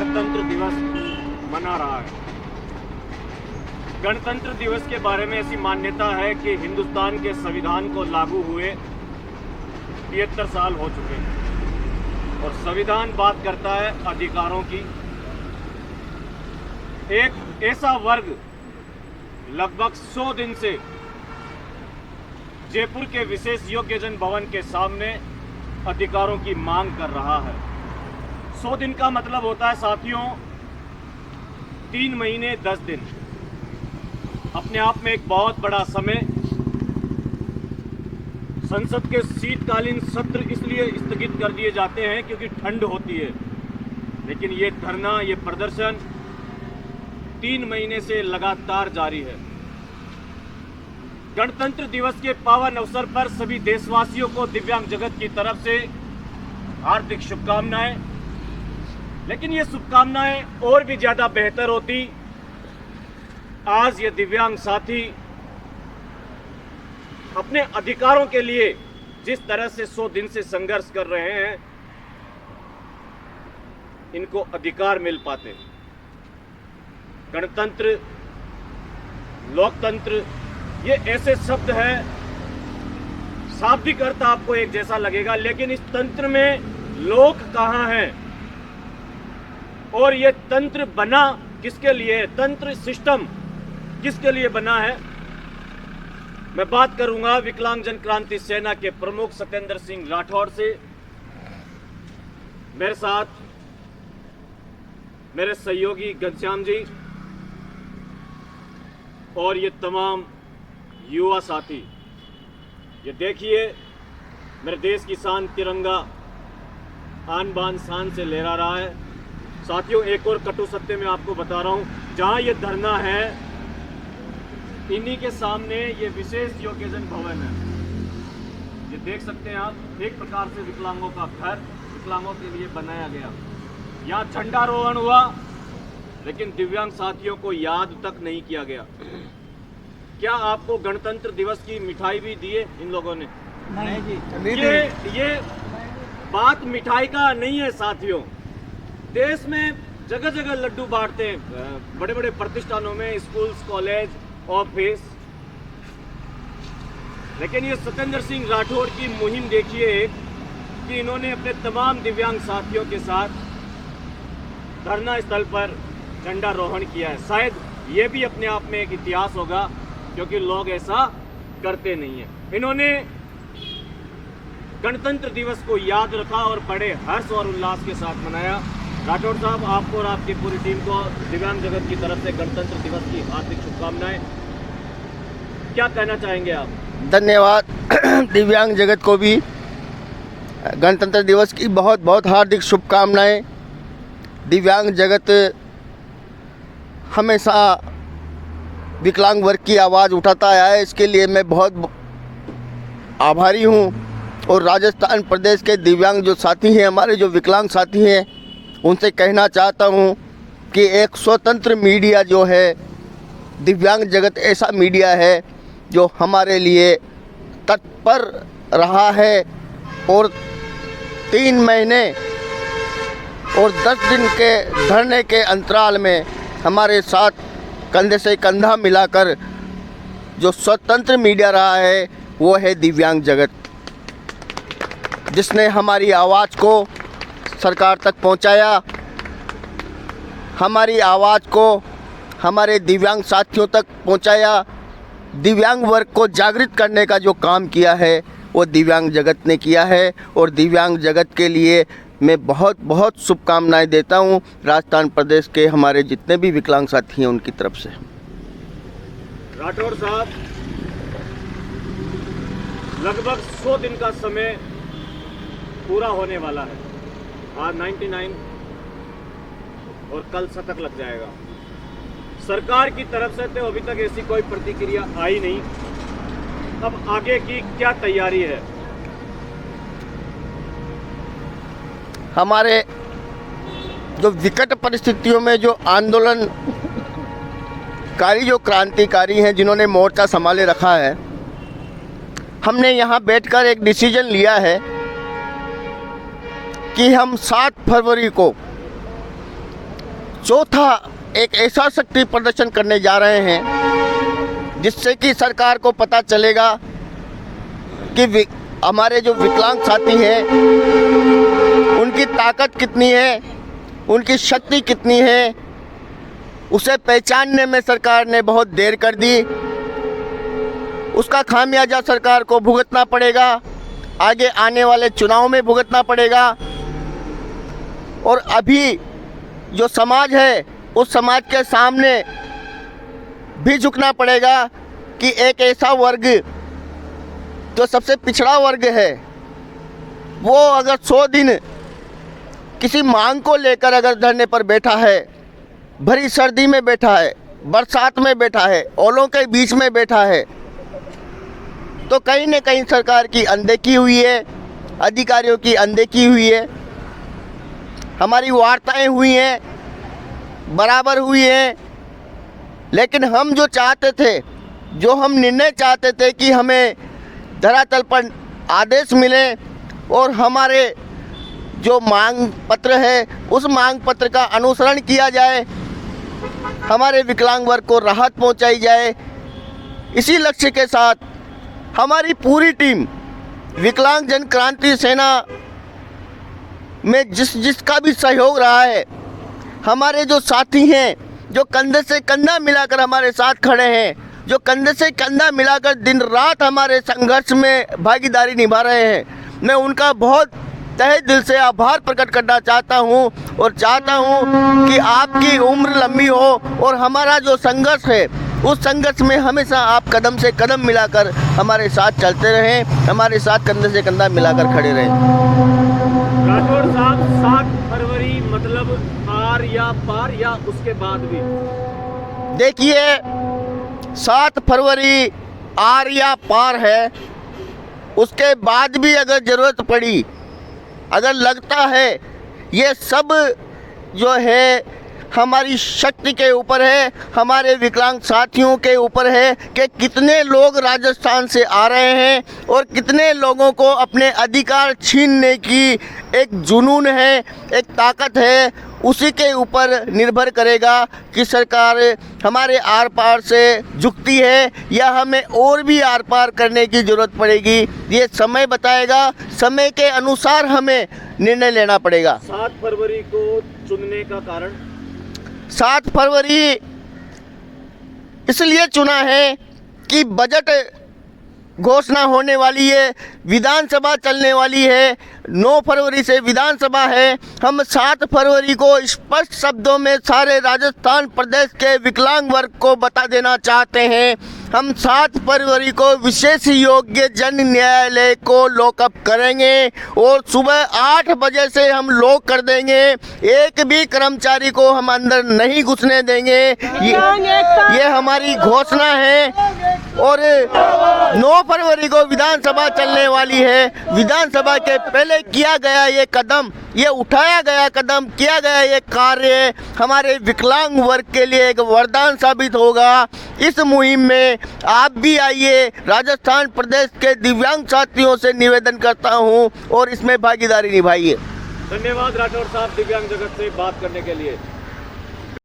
गणतंत्र दिवस मना रहा है। गणतंत्र दिवस के बारे में ऐसी मान्यता है कि हिंदुस्तान के संविधान को लागू हुए 73 साल हो चुके हैं और संविधान बात करता है अधिकारों की। एक ऐसा वर्ग लगभग 100 दिन से जयपुर के विशेष योग्यजन भवन के सामने अधिकारों की मांग कर रहा है। 100 दिन का मतलब होता है साथियों 3 महीने 10 दिन। अपने आप में एक बहुत बड़ा समय। संसद के शीतकालीन सत्र इसलिए स्थगित कर दिए जाते हैं क्योंकि ठंड होती है, लेकिन ये धरना, ये प्रदर्शन 3 महीने से लगातार जारी है। गणतंत्र दिवस के पावन अवसर पर सभी देशवासियों को दिव्यांग जगत की तरफ से हार्दिक शुभकामनाएं। लेकिन ये शुभकामनाएं और भी ज्यादा बेहतर होती आज ये दिव्यांग साथी अपने अधिकारों के लिए जिस तरह से 100 दिन से संघर्ष कर रहे हैं, इनको अधिकार मिल पाते। गणतंत्र, लोकतंत्र, ये ऐसे शब्द हैं, शाब्दिक अर्थ आपको एक जैसा लगेगा, लेकिन इस तंत्र में लोक कहाँ हैं और ये तंत्र बना किसके लिए है, तंत्र सिस्टम किसके लिए बना है। मैं बात करूंगा विकलांग जन क्रांति सेना के प्रमुख सत्येंद्र सिंह राठौड़ से। मेरे साथ मेरे सहयोगी घनश्याम जी और ये तमाम युवा साथी। ये देखिए मेरे देश की शान तिरंगा आन बान शान से लहरा रहा है। साथियों एक और कटु सत्य मैं आपको बता रहा हूं, जहां ये धरना है इन्हीं के सामने ये विशेष योग्यजन भवन है। ये देख सकते हैं आप, एक प्रकार से विकलांगों का घर विकलांगों के लिए बनाया गया। यहाँ झंडारोहण हुआ लेकिन दिव्यांग साथियों को याद तक नहीं किया गया। क्या आपको गणतंत्र दिवस की मिठाई भी दिए इन लोगों ने? नहीं जी। ये बात मिठाई का नहीं है साथियों। देश में जगह जगह लड्डू बांटते हैं, बड़े बड़े प्रतिष्ठानों में, स्कूल्स, कॉलेज, ऑफिस, लेकिन ये सत्येंद्र सिंह राठौड़ की मुहिम देखिए कि इन्होंने अपने तमाम दिव्यांग साथियों के साथ धरना स्थल पर झंडारोहण किया है। शायद ये भी अपने आप में एक इतिहास होगा क्योंकि लोग ऐसा करते नहीं हैं। इन्होंने गणतंत्र दिवस को याद रखा और बड़े हर्ष और उल्लास के साथ मनाया। राठौड़ साहब, आपको और आपकी पूरी टीम को दिव्यांग जगत की तरफ से गणतंत्र दिवस की हार्दिक शुभकामनाएं। क्या कहना चाहेंगे आप? धन्यवाद। दिव्यांग जगत को भी गणतंत्र दिवस की बहुत बहुत हार्दिक शुभकामनाएं। दिव्यांग जगत हमेशा विकलांग वर्ग की आवाज़ उठाता आया है, इसके लिए मैं बहुत आभारी हूं। और राजस्थान प्रदेश के दिव्यांग जो साथी हैं, हमारे जो विकलांग साथी हैं, उनसे कहना चाहता हूं कि एक स्वतंत्र मीडिया जो है, दिव्यांग जगत ऐसा मीडिया है जो हमारे लिए तत्पर रहा है और 3 महीने और 10 दिन के धरने के अंतराल में हमारे साथ कंधे से कंधा मिलाकर जो स्वतंत्र मीडिया रहा है वो है दिव्यांग जगत, जिसने हमारी आवाज़ को सरकार तक पहुंचाया, हमारी आवाज़ को हमारे दिव्यांग साथियों तक पहुंचाया। दिव्यांग वर्ग को जागृत करने का जो काम किया है वो दिव्यांग जगत ने किया है और दिव्यांग जगत के लिए मैं बहुत बहुत शुभकामनाएं देता हूं राजस्थान प्रदेश के हमारे जितने भी विकलांग साथी हैं उनकी तरफ से। राठौड़ साहब, लगभग 100 दिन का समय पूरा होने वाला है। आज 99 और कल शतक लग जाएगा। सरकार की तरफ से तो अभी तक ऐसी कोई प्रतिक्रिया आई नहीं। अब आगे की क्या तैयारी है? हमारे जो विकट परिस्थितियों में जो आंदोलनकारी, जो क्रांतिकारी हैं, जिन्होंने मोर्चा संभाले रखा है, हमने यहाँ बैठकर एक डिसीजन लिया है कि हम 7 फरवरी को चौथा एक ऐसा शक्ति प्रदर्शन करने जा रहे हैं जिससे कि सरकार को पता चलेगा कि हमारे जो विकलांग साथी हैं उनकी ताकत कितनी है, उनकी शक्ति कितनी है, उसे पहचानने में सरकार ने बहुत देर कर दी। उसका खामियाजा सरकार को भुगतना पड़ेगा, आगे आने वाले चुनाव में भुगतना पड़ेगा। और अभी जो समाज है उस समाज के सामने भी झुकना पड़ेगा कि एक ऐसा वर्ग जो सबसे पिछड़ा वर्ग है वो अगर 100 दिन किसी मांग को लेकर अगर धरने पर बैठा है, भरी सर्दी में बैठा है, बरसात में बैठा है, ओलों के बीच में बैठा है, तो कहीं न कहीं सरकार की अनदेखी हुई है, अधिकारियों की अनदेखी हुई है, हमारी वार्ताएं हुई हैं, बराबर हुई हैं। लेकिन हम जो चाहते थे, जो हम निर्णय चाहते थे कि हमें धरातल पर आदेश मिले और हमारे जो मांग पत्र है उस मांग पत्र का अनुसरण किया जाए, हमारे विकलांग वर्ग को राहत पहुंचाई जाए, इसी लक्ष्य के साथ हमारी पूरी टीम विकलांग जन क्रांति सेना में जिसका भी सहयोग रहा है, हमारे जो साथी हैं जो कंधे से कंधा मिलाकर हमारे साथ खड़े हैं, जो कंधे से कंधा मिलाकर दिन रात हमारे संघर्ष में भागीदारी निभा रहे हैं, मैं उनका बहुत तहे दिल से आभार प्रकट करना चाहता हूं और चाहता हूं कि आपकी उम्र लंबी हो और हमारा जो संघर्ष है उस संघर्ष में हमेशा आप कदम से कदम मिलाकर हमारे साथ चलते रहें, हमारे साथ कंधे से कंधा मिलाकर खड़े रहें। राठौर साहब, 7 फरवरी मतलब आर या पार या उसके बाद भी? देखिए, 7 फरवरी आर या पार है, उसके बाद भी अगर ज़रूरत पड़ी, अगर लगता है, ये सब जो है हमारी शक्ति के ऊपर है, हमारे विकलांग साथियों के ऊपर है कि कितने लोग राजस्थान से आ रहे हैं और कितने लोगों को अपने अधिकार छीनने की एक जुनून है, एक ताकत है, उसी के ऊपर निर्भर करेगा कि सरकार हमारे आर पार से झुकती है या हमें और भी आर पार करने की ज़रूरत पड़ेगी। ये समय बताएगा, समय के अनुसार हमें निर्णय लेना पड़ेगा। 7 फरवरी को चुनने का कारण? 7 फरवरी इसलिए चुना है कि बजट घोषणा होने वाली है, विधानसभा चलने वाली है, 9 फरवरी से विधानसभा है। हम 7 फरवरी को स्पष्ट शब्दों में सारे राजस्थान प्रदेश के विकलांग वर्ग को बता देना चाहते हैं, हम 7 फरवरी को विशेष योग्य जन न्यायालय को लॉकअप करेंगे और सुबह 8 बजे से हम लॉक कर देंगे, एक भी कर्मचारी को हम अंदर नहीं घुसने देंगे। ये हमारी घोषणा है। और 9 फरवरी को विधानसभा चलने वाली है, विधानसभा के पहले किया गया ये कदम, ये उठाया गया कदम, किया गया ये कार्य हमारे विकलांग वर्ग के लिए एक वरदान साबित होगा। इस मुहिम में आप भी आइए, राजस्थान प्रदेश के दिव्यांग साथियों से निवेदन करता हूं और इसमें भागीदारी निभाइए। धन्यवाद राठौर साहब, दिव्यांग जगत से बात करने के लिए।